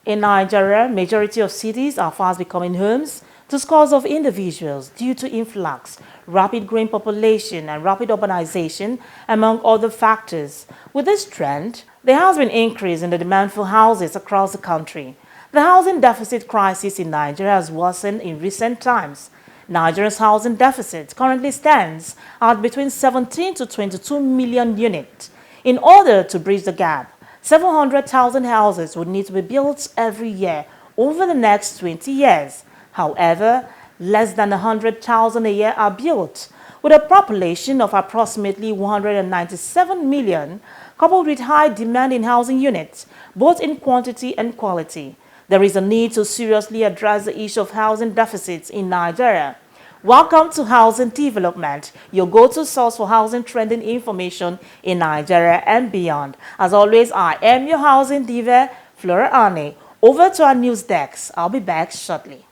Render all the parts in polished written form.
In Nigeria, majority of cities are fast becoming homes to scores of individuals due to influx, rapid growing population, and rapid urbanization, among other factors. With this trend, there has been an increase in the demand for houses across the country. The housing deficit crisis in Nigeria has worsened in recent times. Nigeria's housing deficit currently stands at between 17 to 22 million units. In order to bridge the gap, 700,000 houses would need to be built every year over the next 20 years. However, less than 100,000 a year are built. With a population of approximately 197 million, coupled with high demand in housing units, both in quantity and quality, there is a need to seriously address the issue of housing deficits in Nigeria. Welcome to Housing Development, your go-to source for housing trending information in Nigeria and beyond. As always, I am your housing diva, Flora Ane. Over to our news desk. I'll be back shortly.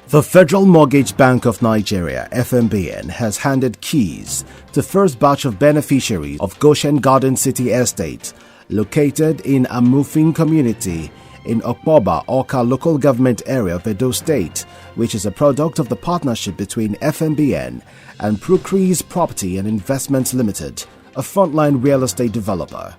The Federal Mortgage Bank of Nigeria, FMBN, has handed keys to the first batch of beneficiaries of Goshen Estate Estate, located in Amufin community in Okpoba, Oka local government area of Edo State, which is a product of the partnership between FMBN and Procrease Property and Investments Limited, a frontline real estate developer.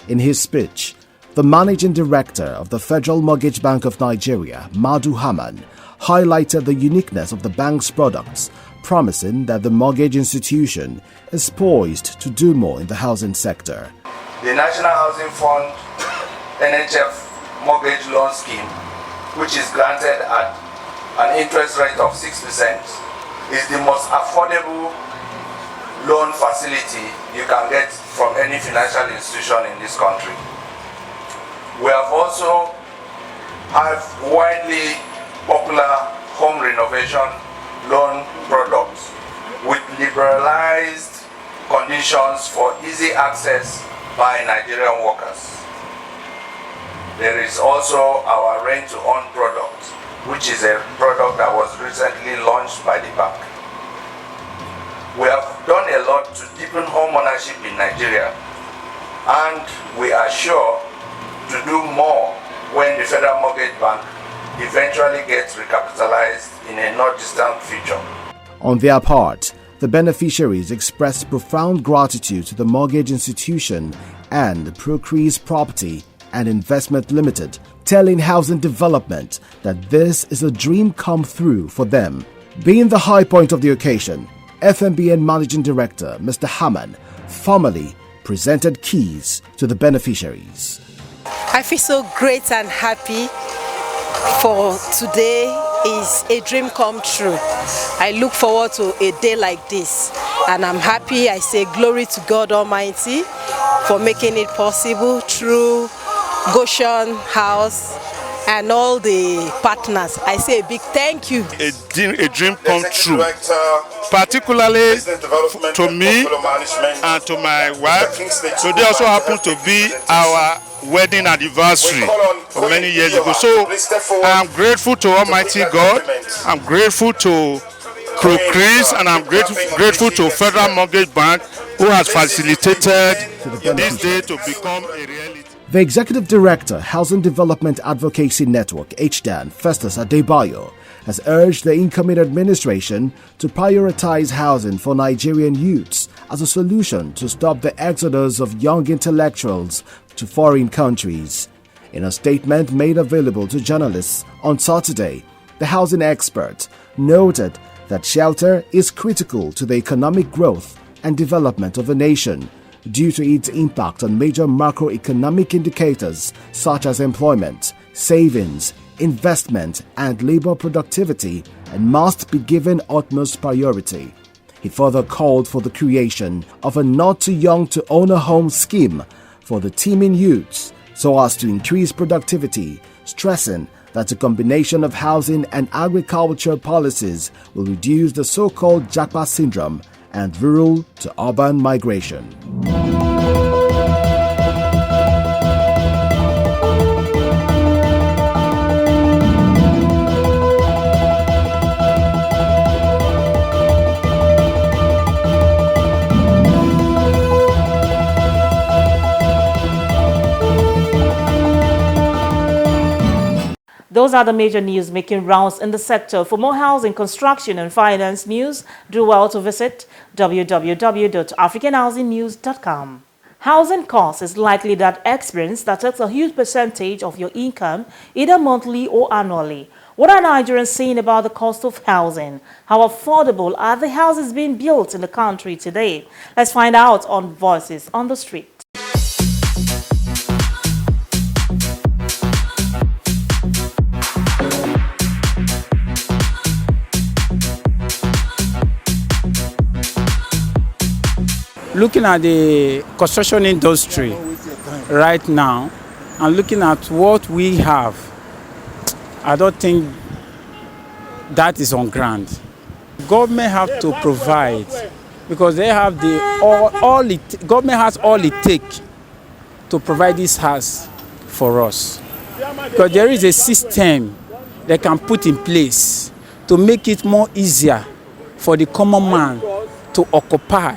In his speech, the managing director of the Federal Mortgage Bank of Nigeria, Madu Haman, highlighted the uniqueness of the bank's products, promising that the mortgage institution is poised to do more in the housing sector. The National Housing Fund NHF Mortgage Loan Scheme, which is granted at an interest rate of 6%, is the most affordable loan facility you can get from any financial institution in this country. We have also have widely popular home renovation loan products with liberalized conditions for easy access by Nigerian workers. There is also our rent-to-own product, which is a product that was recently launched by the bank. We have done a lot to deepen home ownership in Nigeria, and we are sure to do more when the Federal Mortgage Bank eventually gets recapitalized in a not distant future. On their part, the beneficiaries expressed profound gratitude to the mortgage institution and Procrease Property and Investment Limited, telling Housing Development that this is a dream come through for them. Being the high point of the occasion, FMBN Managing Director Mr. Haman formally presented keys to the beneficiaries. I feel so great and happy, for today is a dream come true. I look forward to a day like this, and I'm happy. I say glory to God Almighty for making it possible through Goshen House and all the partners. I say a big thank you. A dream come true, particularly to me and to my wife. Today also happens to be our wedding anniversary for many years ago. So I'm grateful to Almighty God. I'm grateful to Procrease, and I'm grateful to Federal Mortgage Bank, who has facilitated this day to become a reality. The Executive Director, Housing Development Advocacy Network, HDAN, Festus Adebayo, has urged the incoming administration to prioritize housing for Nigerian youths as a solution to stop the exodus of young intellectuals to foreign countries. In a statement made available to journalists on Saturday, the housing expert noted that shelter is critical to the economic growth and development of a nation due to its impact on major macroeconomic indicators such as employment, savings, investment, and labor productivity, and must be given utmost priority. He further called for the creation of a not too young to own a home scheme for the teeming youths so as to increase productivity, stressing that a combination of housing and agriculture policies will reduce the so-called Japa syndrome and rural to urban migration. Those are the major news making rounds in the sector. For more housing, construction and finance news, do well to visit www.africanhousingnews.com. Housing cost is likely that expense that takes a huge percentage of your income, either monthly or annually. What are Nigerians saying about the cost of housing? How affordable are the houses being built in the country today? Let's find out on Voices on the Street. Looking at the construction industry right now and looking at what we have, I don't think that is on ground. Government have to provide because they have government has all it takes to provide this house for us. Because there is a system they can put in place to make it more easier for the common man to occupy,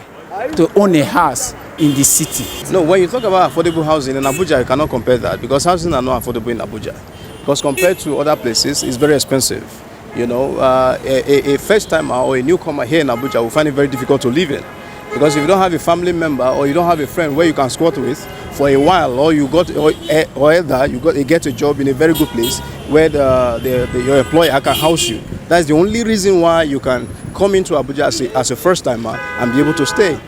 to own a house in the city. No, when you talk about affordable housing in Abuja, you cannot compare that because housing are not affordable in Abuja. Because compared to other places, it's very expensive. You know, a first timer or a newcomer here in Abuja will find it very difficult to live in. Because if you don't have a family member or you don't have a friend where you can squat with for a while, or you get a job in a very good place where your employer can house you. That's the only reason why you can come into Abuja as a first timer and be able to stay.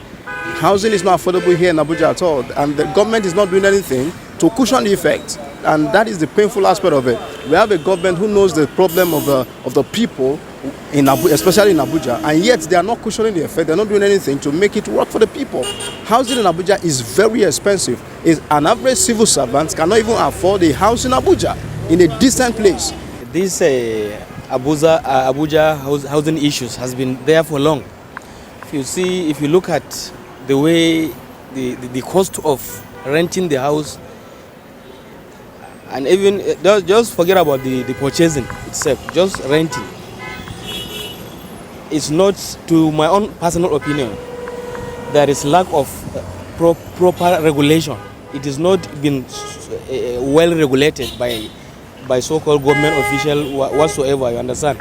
Housing is not affordable here in Abuja at all, and the government is not doing anything to cushion the effect, and that is the painful aspect of it. We have a government who knows the problem of the people, especially in Abuja, and yet they are not cushioning the effect. They're not doing anything to make it work for the people. Housing in Abuja is very expensive. An average civil servant cannot even afford a house in Abuja, in a decent place. This Abuja housing issues has been there for long. If you look at the way the cost of renting the house, and even just forget about the purchasing itself, just renting. It's not, to my own personal opinion, there is lack of proper regulation. It is not been well regulated by so-called government official whatsoever, you understand?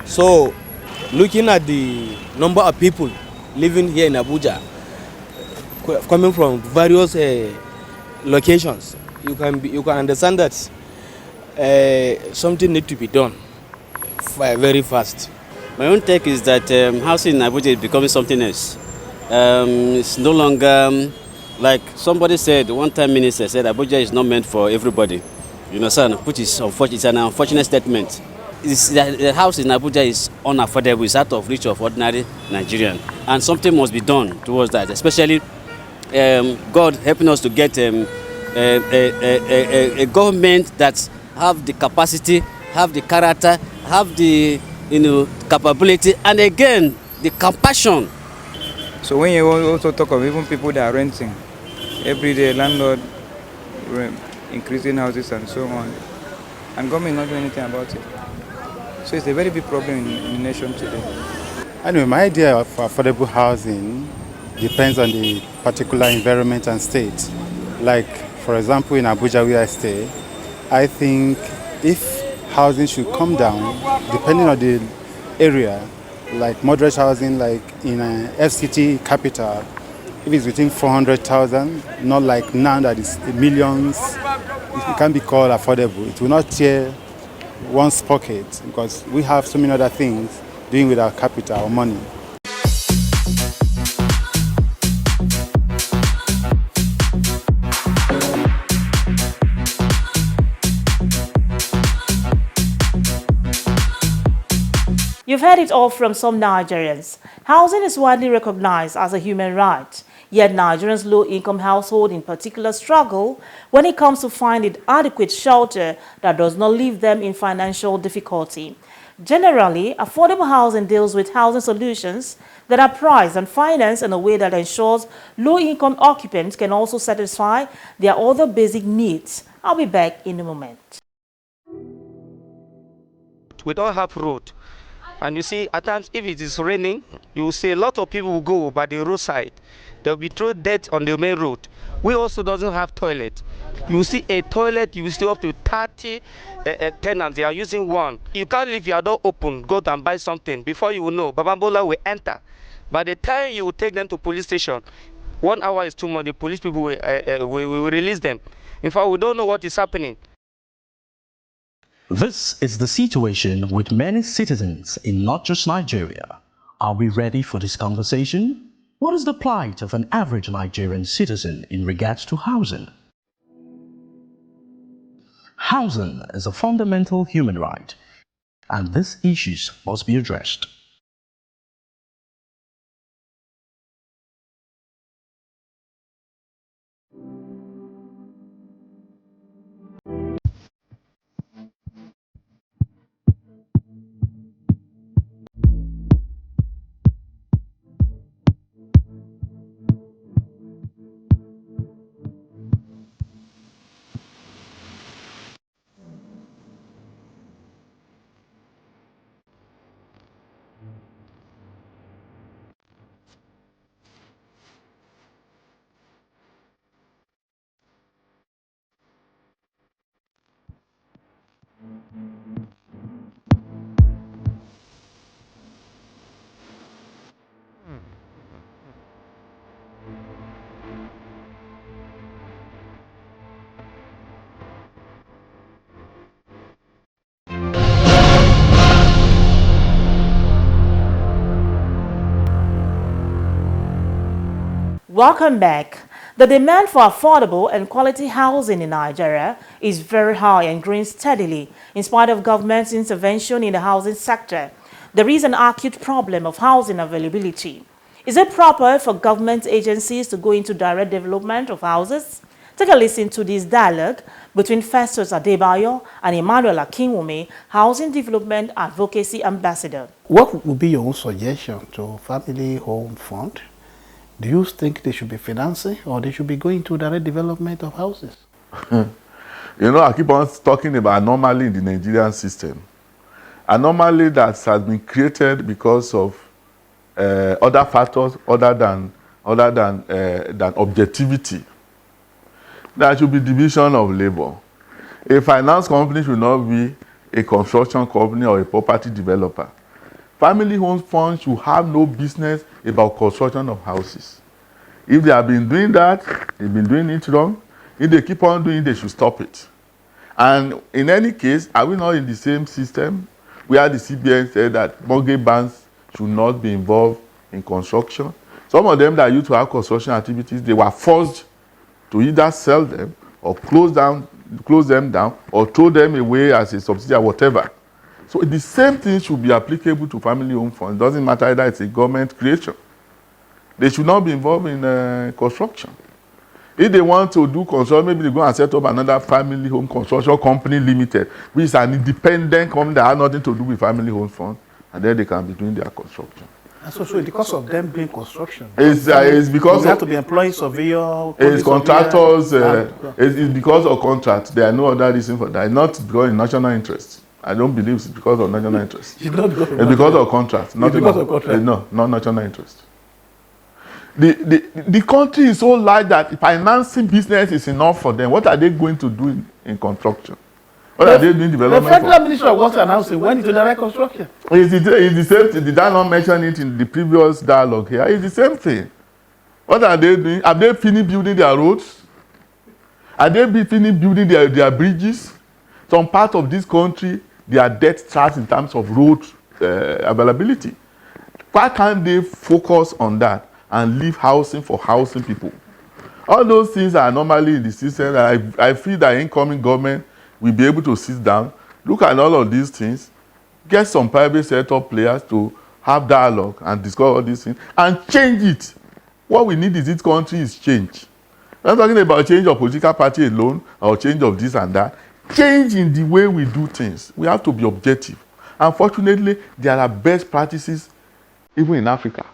So, looking at the number of people living here in Abuja, coming from various locations, you can understand that something needs to be done very fast. My own take is that housing in Abuja is becoming something else. It's no longer, like somebody said, one-time minister said, Abuja is not meant for everybody. You understand? Which is unfortunate. It's an unfortunate statement. The house in Abuja is unaffordable. It's out of reach of ordinary Nigerian, and something must be done towards that. Especially, God helping us to get a government that have the capacity, have the character, have the capability, and again the compassion. So when you also talk of even people that are renting, every day landlord increasing houses and so on, and government not doing anything about it. So it's a very big problem in the nation today. Anyway, my idea of affordable housing depends on the particular environment and state. Like, for example, in Abuja where I stay, I think if housing should come down, depending on the area, like moderate housing, like in a FCT capital, if it's between 400,000, not like now that is millions, it can be called affordable. It will not tear one's pocket because we have so many other things doing with our capital or money. You've heard it all from some Nigerians. Housing is widely recognized as a human right. Yet Nigerians' low-income household in particular struggle when it comes to finding adequate shelter that does not leave them in financial difficulty. Generally, affordable housing deals with housing solutions that are priced and financed in a way that ensures low-income occupants can also satisfy their other basic needs. I'll be back in a moment. We don't have road. And you see, at times, if it is raining, you will see a lot of people will go by the roadside. They'll be throwing dirt on the main road. We also doesn't have toilet. You see a toilet, you will see up to 30 tenants. They are using one. You can't leave your door open, go and buy something. Before you will know, Babambola will enter. By the time you will take them to police station, 1 hour is too much. The police people will release them. In fact, we don't know what is happening. This is the situation with many citizens in not just Nigeria. Are we ready for this conversation? What is the plight of an average Nigerian citizen in regards to housing? Housing is a fundamental human right, and these issues must be addressed. Welcome back. The demand for affordable and quality housing in Nigeria is very high and growing steadily in spite of government's intervention in the housing sector. There is an acute problem of housing availability. Is it proper for government agencies to go into direct development of houses? Take a listen to this dialogue between Festus Adebayo and Emmanuel Akinwunmi, Housing Development Advocacy Ambassador. What would be your own suggestion to Family Home Fund? Do you think they should be financing or they should be going to direct development of houses? You know, I keep on talking about anomaly in the Nigerian system. Anomaly that has been created because of other factors other than objectivity. There should be division of labor. A finance company should not be a construction company or a property developer. Family home funds should have no business about construction of houses. If they have been doing that, they've been doing it wrong. If they keep on doing it, they should stop it. And in any case, are we not in the same system where the CBN said that mortgage banks should not be involved in construction? Some of them that used to have construction activities, they were forced to either sell them or close them down or throw them away as a subsidy or whatever. So the same thing should be applicable to family home funds. It doesn't matter whether it's a government creation. They should not be involved in construction. If they want to do construction, maybe they go and set up another family home construction company limited, which is an independent company that has nothing to do with family home fund, and then they can be doing their construction. And so because of them doing construction, it's because they have to be employing surveyor, it's contractors. It's because of contracts. There are no other reason for that. It's not because of national interest. I don't believe it's because of national interest. It's because of contracts. No, not national interest. The country is so large that financing business is enough for them. What are they going to do in construction? What are they doing development the Federal Ministry of Water and Housing went into direct construction. It's the same thing. Did I not mention it in the previous dialogue here? It's the same thing. What are they doing? Have they finished building their roads? Are they finished building their bridges? Some part of this country, their debt traps in terms of road availability. Why can't they focus on that and leave housing for housing people? All those things are normally in the system. I feel that incoming government will be able to sit down, look at all of these things, get some private sector players to have dialogue and discuss all these things and change it. What we need in this country is change. We're not talking about change of political party alone or change of this and that. Change in the way we do things. We have to be objective. Unfortunately, there are best practices even in Africa.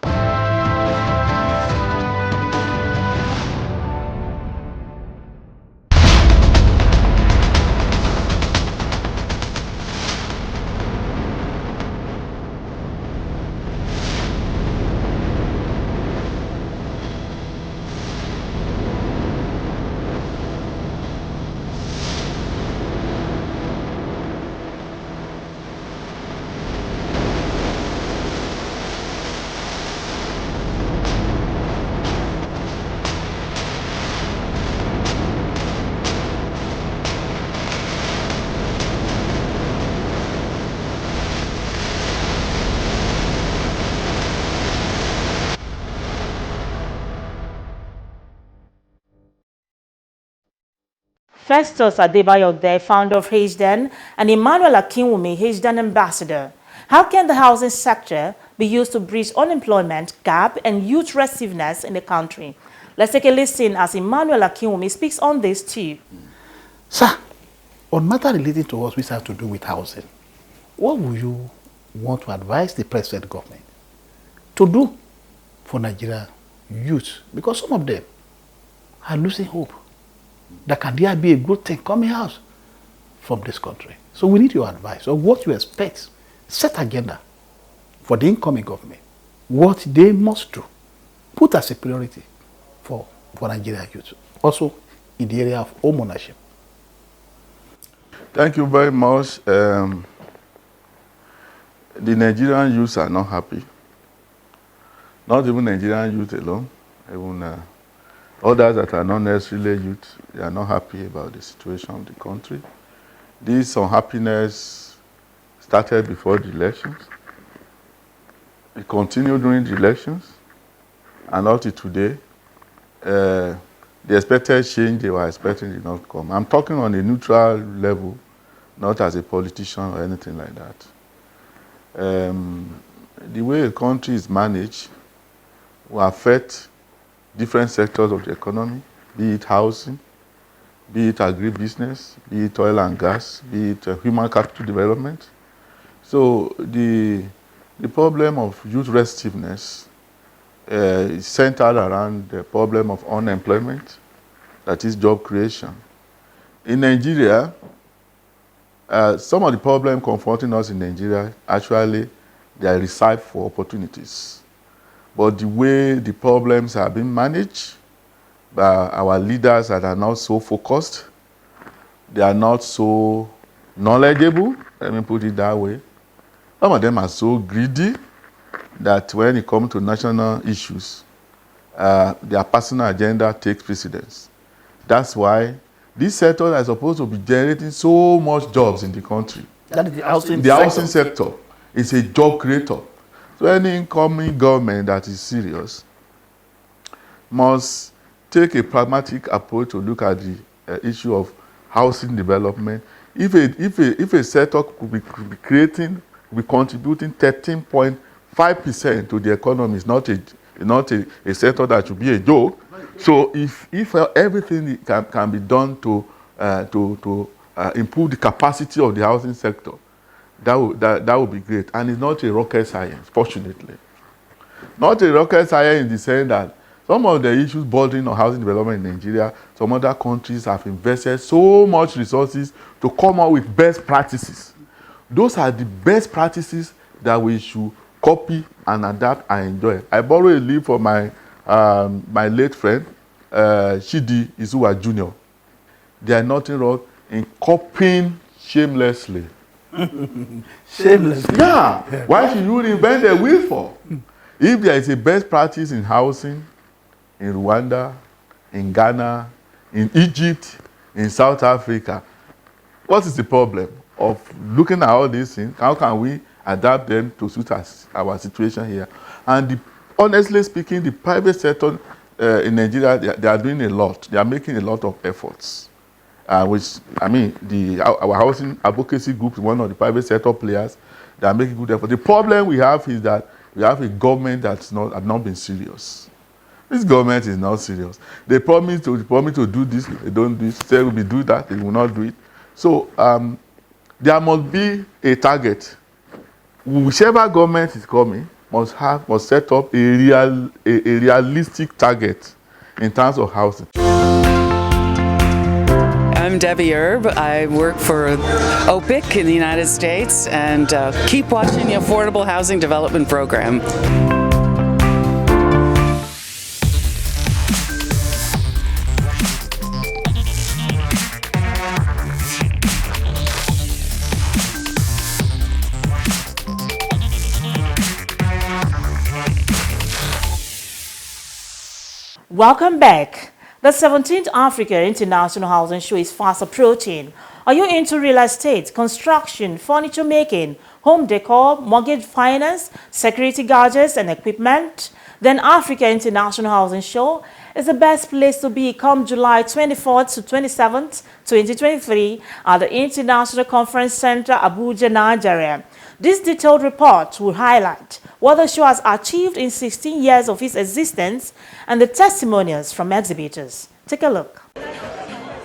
Festus Adebayo there, founder of HDN, and Emmanuel Akinwunmi, HDN ambassador. How can the housing sector be used to bridge unemployment gap and youth restiveness in the country? Let's take a listen as Emmanuel Akinwunmi speaks on this too. Sir, on matter relating to us which have to do with housing, what would you want to advise the present government to do for Nigeria youth? Because some of them are losing hope. That can there be a good thing coming out from this country? So we need your advice on what you expect, set agenda for the incoming government, what they must do, put as a priority for Nigeria youth, also in the area of home ownership. Thank you very much. The Nigerian youths are not happy. Not even Nigerian youth alone, even others that are not necessarily youth, they are not happy about the situation of the country. This unhappiness started before the elections. It continued during the elections, and up to today, the expected change they were expecting did not come. I'm talking on a neutral level, not as a politician or anything like that. The way the country is managed will affect different sectors of the economy, be it housing, be it agribusiness, be it oil and gas, be it human capital development. So the problem of youth restiveness is centered around the problem of unemployment, that is job creation. In Nigeria, some of the problems confronting us in Nigeria, actually, they are ripe for opportunities. But the way the problems are being managed by our leaders that are not so focused, they are not so knowledgeable, let me put it that way. Some of them are so greedy that when it comes to national issues, their personal agenda takes precedence. That's why these sectors are supposed to be generating so much jobs in the country. That is the housing sector. The housing sector is a job creator. So any incoming government that is serious must take a pragmatic approach to look at the issue of housing development. If a sector could be contributing 13.5% to the economy, it's not a sector that should be a joke. So if everything can be done to improve the capacity of the housing sector, that would be great. And it's not a rocket science, fortunately. Not a rocket science in the sense that some of the issues bordering on housing development in Nigeria, some other countries have invested so much resources to come up with best practices. Those are the best practices that we should copy and adapt and enjoy. I borrow a leaf from my late friend, Chidi Izuwa Jr. There is nothing wrong in copying shamelessly. Shamelessly. Yeah. Why should you invent a wheel for? If there is a best practice in housing, in Rwanda, in Ghana, in Egypt, in South Africa, what is the problem of looking at all these things? How can we adapt them to suit our situation here? And honestly speaking, the private sector in Nigeria, they are doing a lot. They are making a lot of efforts. Our housing advocacy group is one of the private sector players that are making good efforts. The problem we have is that we have a government that's not been serious. This government is not serious. They promise to do this, they don't do it. Say we will do that, they will not do it. So there must be a target. Whichever government is coming must set up a realistic target in terms of housing. I'm Debbie Erb. I work for OPIC in the United States, and keep watching the Affordable Housing Development Program. Welcome back. The 17th Africa International Housing Show is fast approaching. Are you into real estate, construction, furniture making, home decor, mortgage finance, security gadgets and equipment? then Africa International Housing Show is the best place to be come July 24th to 27th, 2023 at the International Conference Center, Abuja, Nigeria. This detailed report will highlight what the show has achieved in 16 years of its existence and the testimonials from exhibitors. Take a look.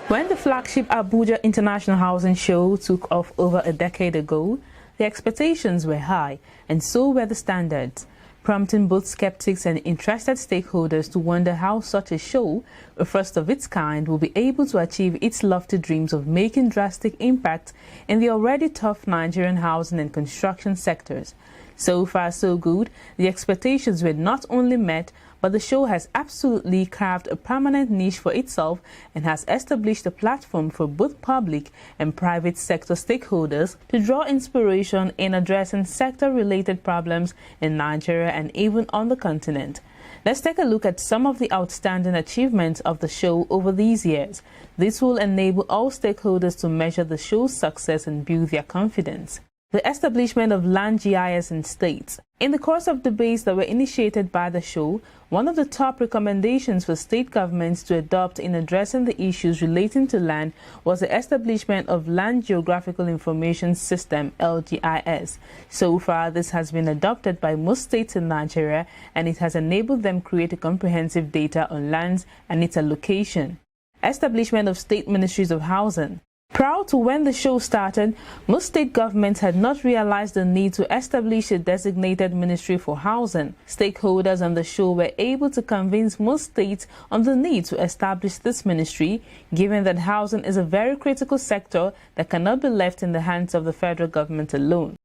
When the flagship Abuja International Housing Show took off over a decade ago, the expectations were high, and so were the standards, prompting both skeptics and interested stakeholders to wonder how such a show, a first of its kind, will be able to achieve its lofty dreams of making drastic impact in the already tough Nigerian housing and construction sectors. So far, so good. The expectations were not only met, but the show has absolutely carved a permanent niche for itself and has established a platform for both public and private sector stakeholders to draw inspiration in addressing sector-related problems in Nigeria and even on the continent. Let's take a look at some of the outstanding achievements of the show over these years. This will enable all stakeholders to measure the show's success and build their confidence. The establishment of land GIS in states. In the course of debates that were initiated by the show, one of the top recommendations for state governments to adopt in addressing the issues relating to land was the establishment of Land Geographical Information System, LGIS. So far, this has been adopted by most states in Nigeria, and it has enabled them create a comprehensive data on lands and its allocation. Establishment of state ministries of housing. Prior to when the show started, most state governments had not realized the need to establish a designated ministry for housing. Stakeholders on the show were able to convince most states on the need to establish this ministry, given that housing is a very critical sector that cannot be left in the hands of the federal government alone.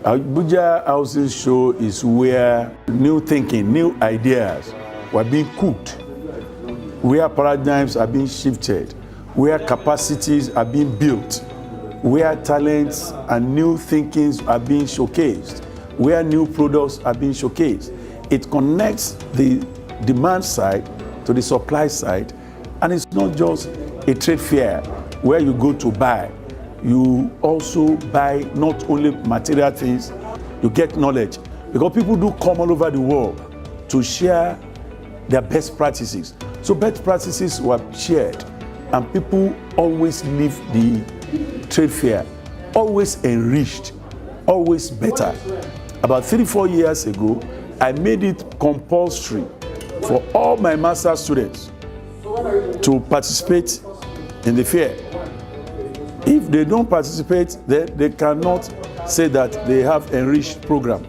Abuja Housing Show is where new thinking, new ideas were being cooked, where paradigms are being shifted, where capacities are being built, where talents and new thinkings are being showcased, where new products are being showcased. It connects the demand side to the supply side, and it's not just a trade fair where you go to buy. You also buy not only material things, you get knowledge, because people do come all over the world to share their best practices. So best practices were shared, and people always leave the trade fair always enriched, always better. About 3-4 years ago, I made it compulsory for all my master's students to participate in the fair. If they don't participate, then they cannot say that they have enriched program.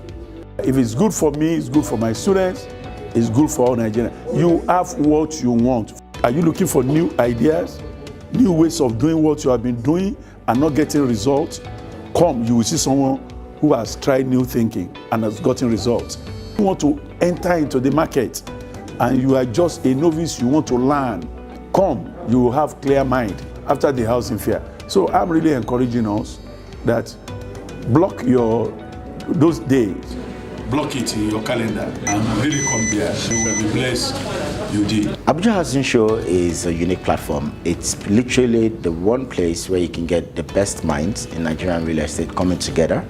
If it's good for me, it's good for my students, it's good for all Nigerians. You have what you want. Are you looking for new ideas, new ways of doing what you have been doing and not getting results? Come, you will see someone who has tried new thinking and has gotten results. You want to enter into the market and you are just a novice, you want to learn. Come, you will have clear mind after the housing fair. So I'm really encouraging us that block those days. Block it in your calendar and really come there. You will be blessed. You did. Abuja Housing Show is a unique platform. It's literally the one place where you can get the best minds in Nigerian real estate coming together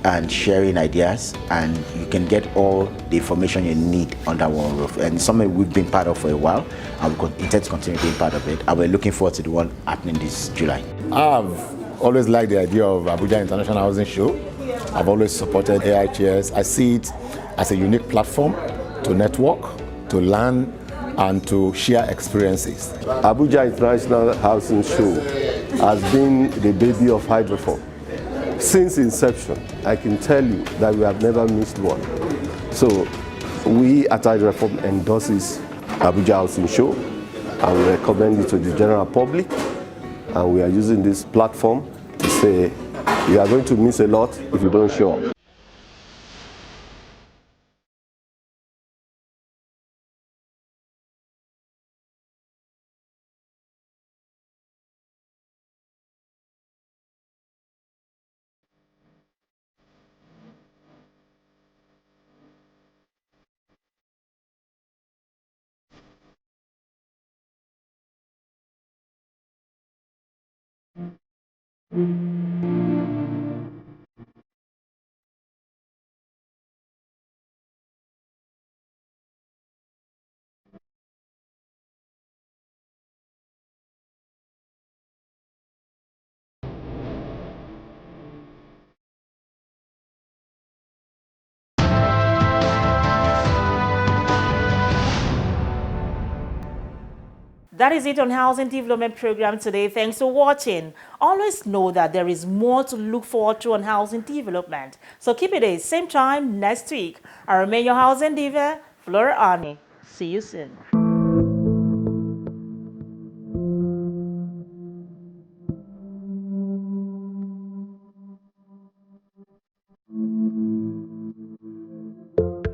and sharing ideas, and you can get all the information you need under one roof. And something we've been part of for a while, and we intend to continue being part of it. And we're looking forward to the one happening this July. I've always liked the idea of Abuja International Housing Show. I've always supported AITS. I see it as a unique platform to network, to learn, and to share experiences. Abuja International Housing Show has been the baby of Hydroform. Since inception, I can tell you that we have never missed one. So we at Hydroform endorses Abuja Housing Show, and we recommend it to the general public. And we are using this platform to say you are going to miss a lot if you don't show up. That is it on Housing Development Program today. Thanks for watching. Always know that there is more to look forward to on housing development. So keep it at same time next week. I remain your housing diva, Flora Arnie. See you soon.